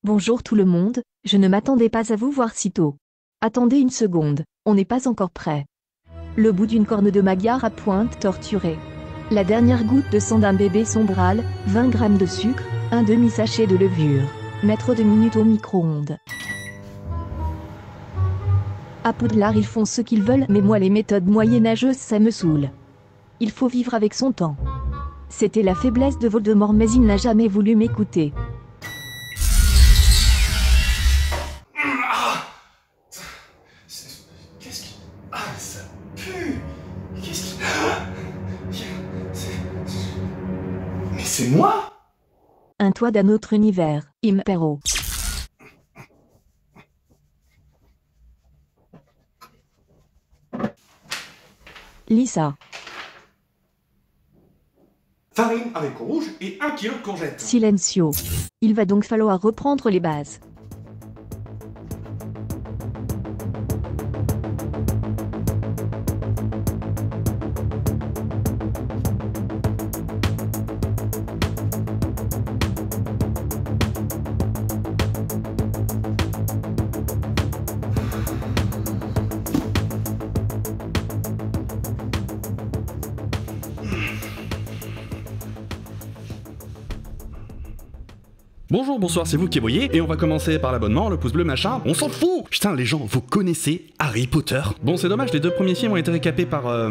Bonjour tout le monde, je ne m'attendais pas à vous voir si tôt. Attendez une seconde, on n'est pas encore prêt. Le bout d'une corne de magyar à pointe torturée. La dernière goutte de sang d'un bébé sombral, 20 grammes de sucre, un demi-sachet de levure. Mettre 2 minutes au micro-ondes. À Poudlard ils font ce qu'ils veulent, mais moi les méthodes moyenâgeuses ça me saoule. Il faut vivre avec son temps. C'était la faiblesse de Voldemort mais il n'a jamais voulu m'écouter. Qu'est-ce qui... Ah, ça pue. Qu'est-ce qui... Mais c'est moi? Un toit d'un autre univers, Impero. Lisa. Farine, haricots rouges et 1 kilo de courgettes. Silencio. Il va donc falloir reprendre les bases. Bonjour, bonsoir, c'est vous qui voyez, et on va commencer par l'abonnement, le pouce bleu, machin, on s'en fout. Putain, les gens, vous connaissez Harry Potter? Bon, c'est dommage, les 2 premiers films ont été récapés par,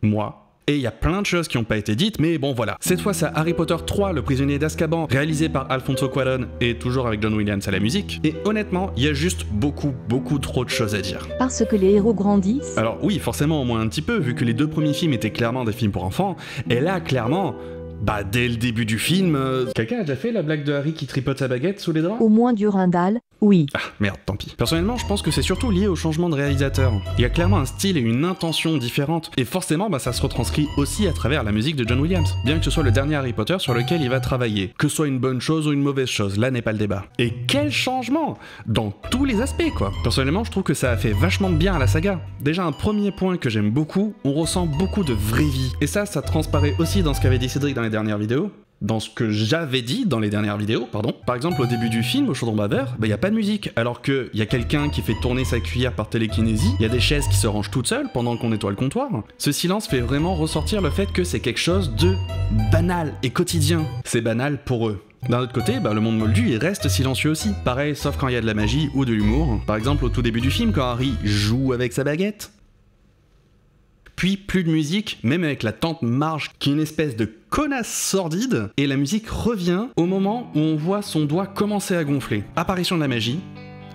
moi. Et il y a plein de choses qui n'ont pas été dites, mais bon voilà. Cette fois, c'est Harry Potter 3, le prisonnier d'Azkaban, réalisé par Alfonso Cuarón, et toujours avec John Williams à la musique. Et honnêtement, il y a juste beaucoup trop de choses à dire. Parce que les héros grandissent. Alors oui, forcément au moins un petit peu, vu que les 2 premiers films étaient clairement des films pour enfants, et là, clairement... Bah, dès le début du film... Quelqu'un a déjà fait la blague de Harry qui tripote sa baguette sous les draps? Au moins Durandal, oui. Ah, merde, tant pis. Personnellement, je pense que c'est surtout lié au changement de réalisateur. Il y a clairement un style et une intention différente, et forcément, bah, ça se retranscrit aussi à travers la musique de John Williams. Bien que ce soit le dernier Harry Potter sur lequel il va travailler. Que ce soit une bonne chose ou une mauvaise chose, là n'est pas le débat. Et quel changement! Dans tous les aspects, quoi. Personnellement, je trouve que ça a fait vachement de bien à la saga. Déjà, un premier point que j'aime beaucoup, on ressent beaucoup de vraie vie. Et ça transparaît aussi dans ce qu'avait dit Cédric dans les dernières vidéos. Dans ce que j'avais dit dans les dernières vidéos, pardon. Par exemple, au début du film, au Chaudron Baveur, bah y a pas de musique, alors que y a quelqu'un qui fait tourner sa cuillère par télékinésie, y a des chaises qui se rangent toutes seules pendant qu'on nettoie le comptoir. Ce silence fait vraiment ressortir le fait que c'est quelque chose de banal et quotidien. C'est banal pour eux. D'un autre côté, bah, le monde moldu il reste silencieux aussi. Pareil, sauf quand il y a de la magie ou de l'humour. Par exemple, au tout début du film, quand Harry joue avec sa baguette. Puis plus de musique, même avec la tante Marge qui est une espèce de connasse sordide, et la musique revient au moment où on voit son doigt commencer à gonfler. Apparition de la magie,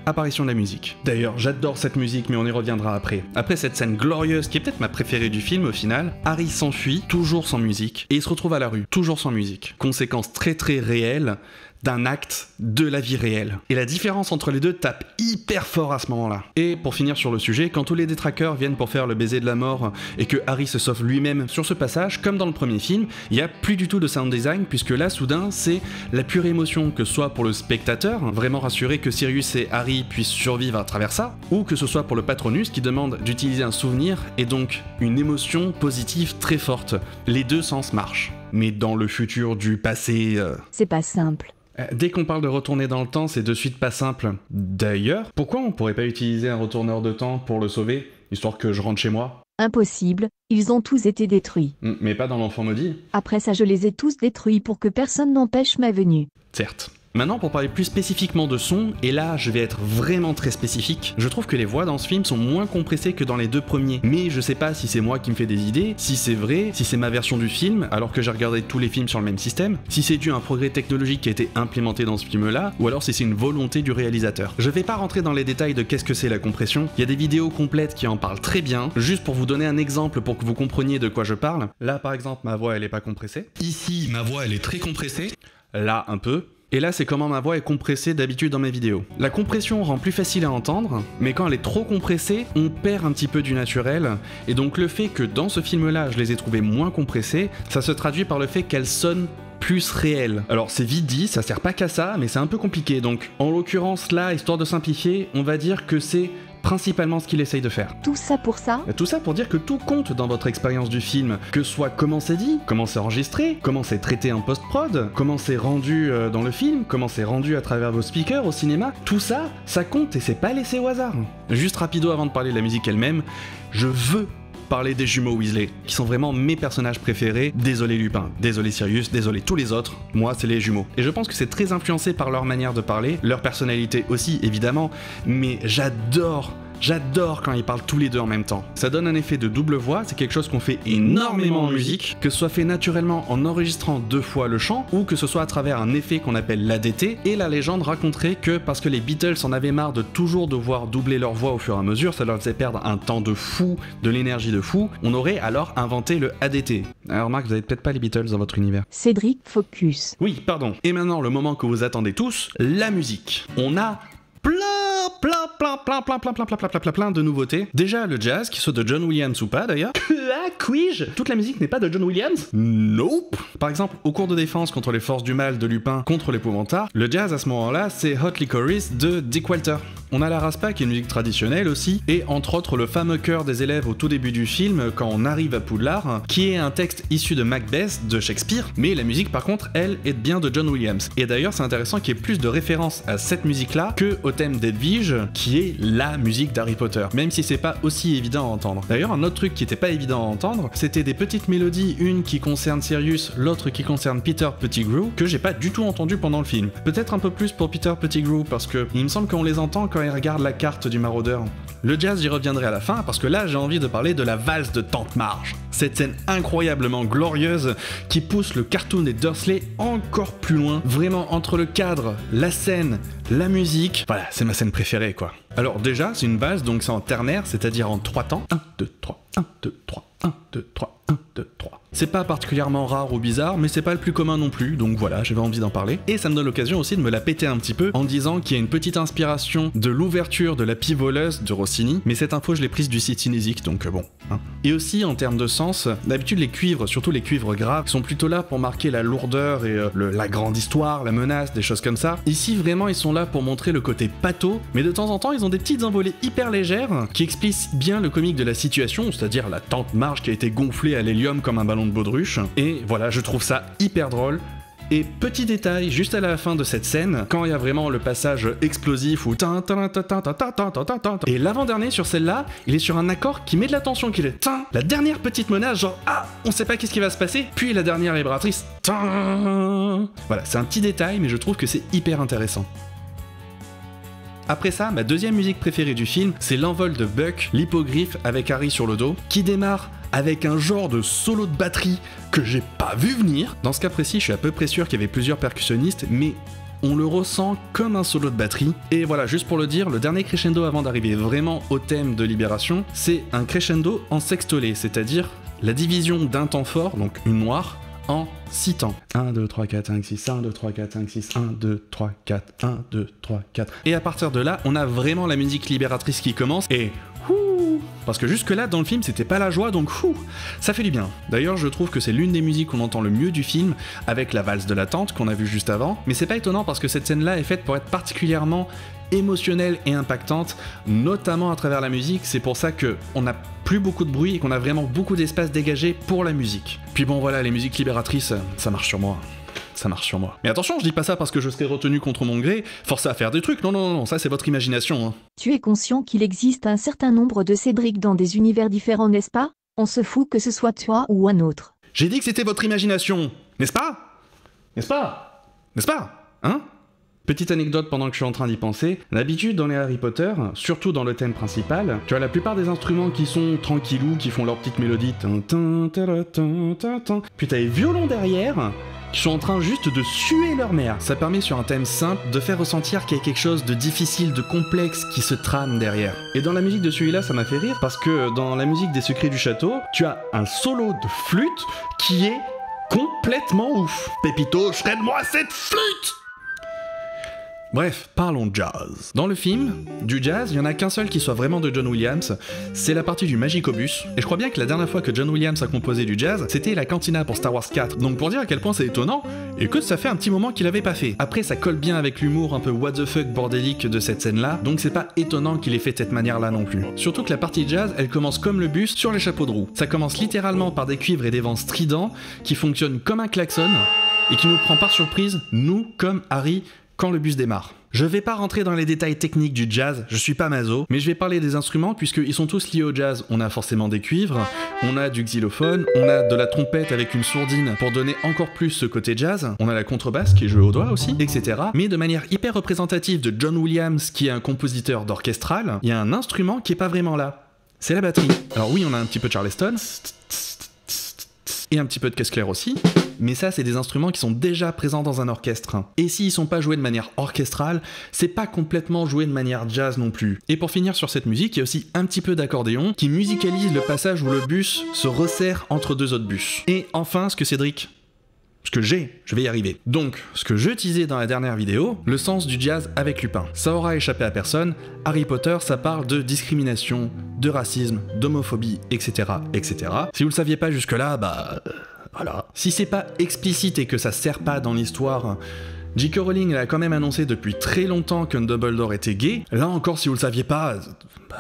apparition de la musique. D'ailleurs, j'adore cette musique, mais on y reviendra après. Après cette scène glorieuse, qui est peut-être ma préférée du film au final, Harry s'enfuit, toujours sans musique, et il se retrouve à la rue, toujours sans musique. Conséquence très réelle d'un acte de la vie réelle. Et la différence entre les deux tape hyper fort à ce moment-là. Et pour finir sur le sujet, quand tous les détraqueurs viennent pour faire le baiser de la mort et que Harry se sauve lui-même sur ce passage, comme dans le premier film, il n'y a plus du tout de sound design puisque là, soudain, c'est la pure émotion, que ce soit pour le spectateur, vraiment rassuré que Sirius et Harry puissent survivre à travers ça, ou que ce soit pour le Patronus qui demande d'utiliser un souvenir et donc une émotion positive très forte. Les deux sens marchent. Mais dans le futur du passé... C'est pas simple. Dès qu'on parle de retourner dans le temps, c'est de suite pas simple. D'ailleurs, pourquoi on pourrait pas utiliser un retourneur de temps pour le sauver, histoire que je rentre chez moi? Impossible, ils ont tous été détruits. Mais pas dans l'enfant maudit. Après ça je les ai tous détruits pour que personne n'empêche ma venue. Certes. Maintenant, pour parler plus spécifiquement de son, et là je vais être vraiment très spécifique, je trouve que les voix dans ce film sont moins compressées que dans les 2 premiers. Mais je sais pas si c'est moi qui me fais des idées, si c'est vrai, si c'est ma version du film, alors que j'ai regardé tous les films sur le même système, si c'est dû à un progrès technologique qui a été implémenté dans ce film-là, ou alors si c'est une volonté du réalisateur. Je vais pas rentrer dans les détails de qu'est-ce que c'est la compression, il y a des vidéos complètes qui en parlent très bien, juste pour vous donner un exemple pour que vous compreniez de quoi je parle. Là par exemple, ma voix elle est pas compressée. Ici, ma voix elle est très compressée. Là un peu. Et là, c'est comment ma voix est compressée d'habitude dans mes vidéos. La compression rend plus facile à entendre, mais quand elle est trop compressée, on perd un petit peu du naturel, et donc le fait que dans ce film-là, je les ai trouvées moins compressées, ça se traduit par le fait qu'elles sonnent plus réelles. Alors c'est vite dit, ça sert pas qu'à ça, mais c'est un peu compliqué, donc en l'occurrence là, histoire de simplifier, on va dire que c'est principalement ce qu'il essaye de faire. Tout ça pour ça? Tout ça pour dire que tout compte dans votre expérience du film, que ce soit comment c'est dit, comment c'est enregistré, comment c'est traité en post-prod, comment c'est rendu dans le film, comment c'est rendu à travers vos speakers au cinéma, tout ça, ça compte et c'est pas laissé au hasard. Juste rapido avant de parler de la musique elle-même, je veux parler des jumeaux Weasley, qui sont vraiment mes personnages préférés. Désolé Lupin, désolé Sirius, désolé tous les autres, moi c'est les jumeaux. Et je pense que c'est très influencé par leur manière de parler, leur personnalité aussi évidemment, mais j'adore quand ils parlent tous les deux en même temps. Ça donne un effet de double voix, c'est quelque chose qu'on fait énormément en musique, que ce soit fait naturellement en enregistrant 2 fois le chant, ou que ce soit à travers un effet qu'on appelle l'ADT, et la légende raconterait que parce que les Beatles en avaient marre de toujours devoir doubler leur voix au fur et à mesure, ça leur faisait perdre un temps de fou, de l'énergie de fou, on aurait alors inventé le ADT. Alors Marc, vous avez peut-être pas les Beatles dans votre univers. Cédric, focus. Oui, pardon. Et maintenant, le moment que vous attendez tous, la musique. On a plein de nouveautés. Déjà le jazz, qu'il soit de John Williams ou pas d'ailleurs. Quij, toute la musique n'est pas de John Williams? Nope. Par exemple, au cours de défense contre les forces du mal de Lupin contre l'épouvantard, le jazz à ce moment-là, c'est Hot Licorice de Dick Walter. On a la raspa qui est une musique traditionnelle aussi, et entre autres le fameux chœur des élèves au tout début du film quand on arrive à Poudlard, qui est un texte issu de Macbeth de Shakespeare, mais la musique par contre, elle, est bien de John Williams. Et d'ailleurs c'est intéressant qu'il y ait plus de références à cette musique-là que au thème d'Edwige, qui est la musique d'Harry Potter, même si c'est pas aussi évident à entendre. D'ailleurs un autre truc qui était pas évident à entendre, c'était des petites mélodies, une qui concerne Sirius, l'autre qui concerne Peter Pettigrew, que j'ai pas du tout entendu pendant le film. Peut-être un peu plus pour Peter Pettigrew, parce que il me semble qu'on les entend quand ils regardent la carte du maraudeur. Le jazz, j'y reviendrai à la fin, parce que là j'ai envie de parler de la valse de Tante Marge. Cette scène incroyablement glorieuse qui pousse le cartoon des Dursley encore plus loin, vraiment entre le cadre, la scène, la musique, voilà, c'est ma scène préférée quoi. Alors déjà, c'est une valse, donc c'est en ternaire, c'est-à-dire en 3 temps. 1, 2, 3, 1, 2, 3, 1, 2, 3, 1, 2, 3. C'est pas particulièrement rare ou bizarre, mais c'est pas le plus commun non plus, donc voilà, j'avais envie d'en parler. Et ça me donne l'occasion aussi de me la péter un petit peu en disant qu'il y a une petite inspiration de l'ouverture de La Pie voleuse de Rossini, mais cette info je l'ai prise du site Cinésique, donc bon. Hein. Et aussi en termes de sens, d'habitude les cuivres, surtout les cuivres graves, sont plutôt là pour marquer la lourdeur et la grande histoire, la menace, des choses comme ça. Ici vraiment ils sont là pour montrer le côté pâteau, mais de temps en temps ils ont des petites envolées hyper légères qui explicitent bien le comique de la situation, c'est-à-dire la Tante Marge qui a été gonflée à l'hélium comme un ballon de baudruche. Et voilà, je trouve ça hyper drôle. Et petit détail, juste à la fin de cette scène, quand il y a vraiment le passage explosif où et l'avant-dernier sur celle-là, il est sur un accord qui met de la tension, qui est la dernière petite menace, genre ah, on sait pas qu'est-ce qui va se passer, puis la dernière vibratrice. Voilà, c'est un petit détail, mais je trouve que c'est hyper intéressant. Après ça, ma deuxième musique préférée du film, c'est l'envol de Buck, l'hippogriffe avec Harry sur le dos, qui démarre avec un genre de solo de batterie que j'ai pas vu venir. Dans ce cas précis, je suis à peu près sûr qu'il y avait plusieurs percussionnistes, mais on le ressent comme un solo de batterie. Et voilà, juste pour le dire, le dernier crescendo avant d'arriver vraiment au thème de Libération, c'est un crescendo en sextolé, c'est-à-dire la division d'un temps fort, donc une noire, en 6 temps. 1, 2, 3, 4, 5, 6, 1, 2, 3, 4, 5, 6, 1, 2, 3, 4, 1, 2, 3, 4. Et à partir de là, on a vraiment la musique libératrice qui commence, et parce que jusque là dans le film c'était pas la joie, donc ça fait du bien. D'ailleurs je trouve que c'est l'une des musiques qu'on entend le mieux du film, avec la valse de la tante qu'on a vue juste avant, mais c'est pas étonnant parce que cette scène là est faite pour être particulièrement émotionnelle et impactante, notamment à travers la musique. C'est pour ça que on n'a plus beaucoup de bruit et qu'on a vraiment beaucoup d'espace dégagé pour la musique. Puis bon voilà, les musiques libératrices, ça marche sur moi. Ça marche sur moi. Mais attention, je dis pas ça parce que je serai retenu contre mon gré, forcé à faire des trucs, non, ça c'est votre imagination. Hein. Tu es conscient qu'il existe un certain nombre de Cédric dans des univers différents, n'est-ce pas? On se fout que ce soit toi ou un autre. J'ai dit que c'était votre imagination, n'est-ce pas? N'est-ce pas? N'est-ce pas? Hein? Petite anecdote pendant que je suis en train d'y penser, d'habitude dans les Harry Potter, surtout dans le thème principal, tu as la plupart des instruments qui sont tranquillous, qui font leur petite mélodie, puis t'as les violons derrière, qui sont en train juste de suer leur mère. Ça permet sur un thème simple de faire ressentir qu'il y a quelque chose de difficile, de complexe qui se trame derrière. Et dans la musique de celui-là, ça m'a fait rire parce que dans la musique des Secrets du Château, tu as un solo de flûte qui est complètement ouf. Pépito, shred-moi cette flûte! Bref, parlons jazz. Dans le film, du jazz, il y en a qu'un seul qui soit vraiment de John Williams, c'est la partie du Magicobus, et je crois bien que la dernière fois que John Williams a composé du jazz, c'était la cantina pour Star Wars 4, donc pour dire à quel point c'est étonnant, et que ça fait un petit moment qu'il avait pas fait. Après, ça colle bien avec l'humour un peu what the fuck bordélique de cette scène-là, donc c'est pas étonnant qu'il ait fait de cette manière-là non plus. Surtout que la partie jazz, elle commence comme le bus sur les chapeaux de roue. Ça commence littéralement par des cuivres et des vents stridents, qui fonctionnent comme un klaxon, et qui nous prend par surprise, nous, comme Harry, quand le bus démarre. Je vais pas rentrer dans les détails techniques du jazz, je suis pas maso, mais je vais parler des instruments puisqu'ils sont tous liés au jazz. On a forcément des cuivres, on a du xylophone, on a de la trompette avec une sourdine pour donner encore plus ce côté jazz, on a la contrebasse qui est jouée au doigt aussi, etc. Mais de manière hyper représentative de John Williams qui est un compositeur d'orchestral, il y a un instrument qui est pas vraiment là. C'est la batterie. Alors oui, on a un petit peu de Charleston, et un petit peu de caisse claire aussi, mais ça c'est des instruments qui sont déjà présents dans un orchestre. Et s'ils sont pas joués de manière orchestrale, c'est pas complètement joué de manière jazz non plus. Et pour finir sur cette musique, il y a aussi un petit peu d'accordéon qui musicalise le passage où le bus se resserre entre deux autres bus. Et enfin, je vais y arriver. Donc, ce que je teasais dans la dernière vidéo, le sens du jazz avec Lupin. Ça aura échappé à personne, Harry Potter, ça parle de discrimination, de racisme, d'homophobie, etc., etc. Si vous le saviez pas jusque-là, voilà. Si c'est pas explicite et que ça sert pas dans l'histoire, J.K. Rowling elle a quand même annoncé depuis très longtemps qu'un Dumbledore était gay. Là encore, si vous le saviez pas,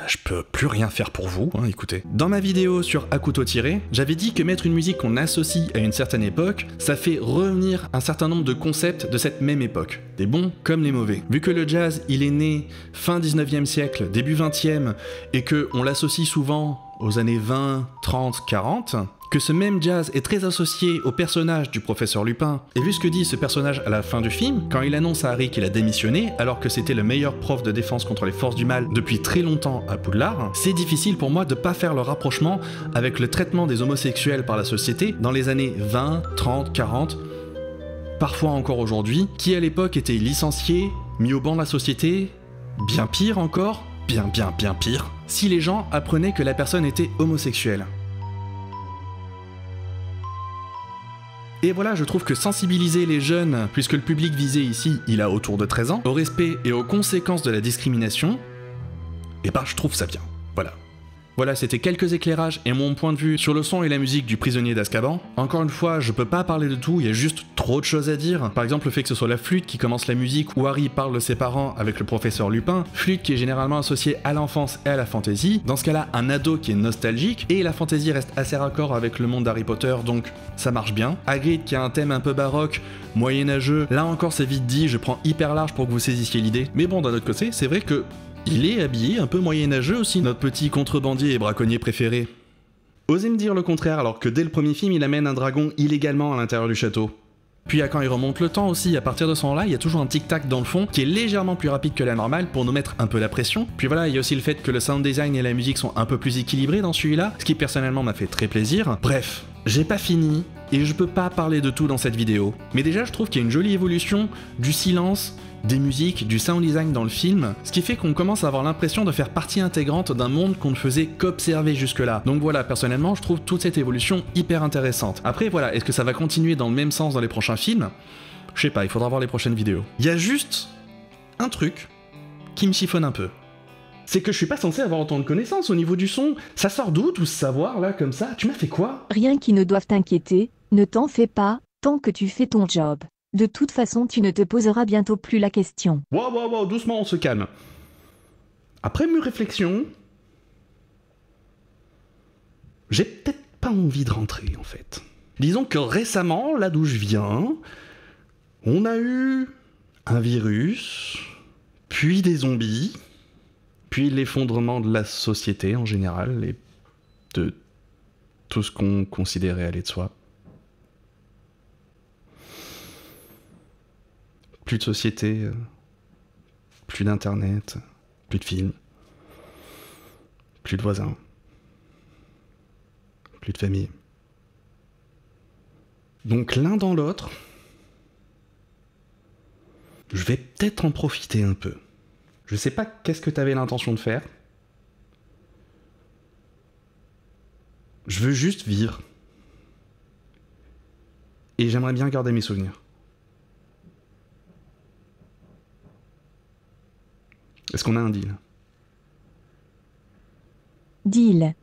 je peux plus rien faire pour vous, écoutez. Dans ma vidéo sur À couteau tiré, j'avais dit que mettre une musique qu'on associe à une certaine époque, ça fait revenir un certain nombre de concepts de cette même époque, des bons comme les mauvais. Vu que le jazz, il est né fin 19e siècle, début 20e, et que on l'associe souvent aux années 20, 30, 40, que ce même jazz est très associé au personnage du professeur Lupin. Et vu ce que dit ce personnage à la fin du film, quand il annonce à Harry qu'il a démissionné, alors que c'était le meilleur prof de défense contre les forces du mal depuis très longtemps à Poudlard, c'est difficile pour moi de pas faire le rapprochement avec le traitement des homosexuels par la société dans les années 20, 30, 40, parfois encore aujourd'hui, qui à l'époque étaient licenciés, mis au banc de la société, bien pire encore, bien pire, si les gens apprenaient que la personne était homosexuelle. Et voilà, je trouve que sensibiliser les jeunes, puisque le public visé ici, il a autour de 13 ans, au respect et aux conséquences de la discrimination, je trouve ça bien. Voilà. Voilà, c'était quelques éclairages et mon point de vue sur le son et la musique du Prisonnier d'Azkaban. Encore une fois, je peux pas parler de tout, il y a juste trop de choses à dire. Par exemple, le fait que ce soit la flûte qui commence la musique où Harry parle de ses parents avec le professeur Lupin, flûte qui est généralement associée à l'enfance et à la fantaisie. Dans ce cas-là, un ado qui est nostalgique, et la fantaisie reste assez raccord avec le monde d'Harry Potter, donc ça marche bien. Hagrid qui a un thème un peu baroque, moyenâgeux, là encore c'est vite dit, je prends hyper large pour que vous saisissiez l'idée. Mais bon, d'un autre côté, c'est vrai que il est habillé un peu moyenâgeux aussi, notre petit contrebandier et braconnier préféré. Osez me dire le contraire alors que dès le premier film, il amène un dragon illégalement à l'intérieur du château. Puis quand il remonte le temps aussi, à partir de ce moment-là, il y a toujours un tic-tac dans le fond qui est légèrement plus rapide que la normale pour nous mettre un peu la pression. Puis voilà, il y a aussi le fait que le sound design et la musique sont un peu plus équilibrés dans celui-là, ce qui personnellement m'a fait très plaisir. Bref, j'ai pas fini et je peux pas parler de tout dans cette vidéo. Mais déjà, je trouve qu'il y a une jolie évolution du silence, des musiques, du sound design dans le film, ce qui fait qu'on commence à avoir l'impression de faire partie intégrante d'un monde qu'on ne faisait qu'observer jusque-là. Donc voilà, personnellement, je trouve toute cette évolution hyper intéressante. Après voilà, est-ce que ça va continuer dans le même sens dans les prochains films ? Je sais pas, il faudra voir les prochaines vidéos. Il y a juste un truc qui me chiffonne un peu. C'est que je suis pas censé avoir autant de connaissances au niveau du son. Ça sort d'où tout ce savoir là, comme ça ? Tu m'as fait quoi ? Rien qui ne doive t'inquiéter, ne t'en fais pas, tant que tu fais ton job. De toute façon, tu ne te poseras bientôt plus la question. Wow, doucement, on se calme. Après mûre réflexion, j'ai peut-être pas envie de rentrer, en fait. Disons que récemment, là d'où je viens, on a eu un virus, puis des zombies, puis l'effondrement de la société en général, et de tout ce qu'on considérait aller de soi. Plus de société, plus d'internet, plus de films, plus de voisins, plus de famille. Donc l'un dans l'autre, je vais peut-être en profiter un peu. Je sais pas qu'est-ce que t'avais l'intention de faire. Je veux juste vivre. Et j'aimerais bien garder mes souvenirs. Est-ce qu'on a un deal? Deal.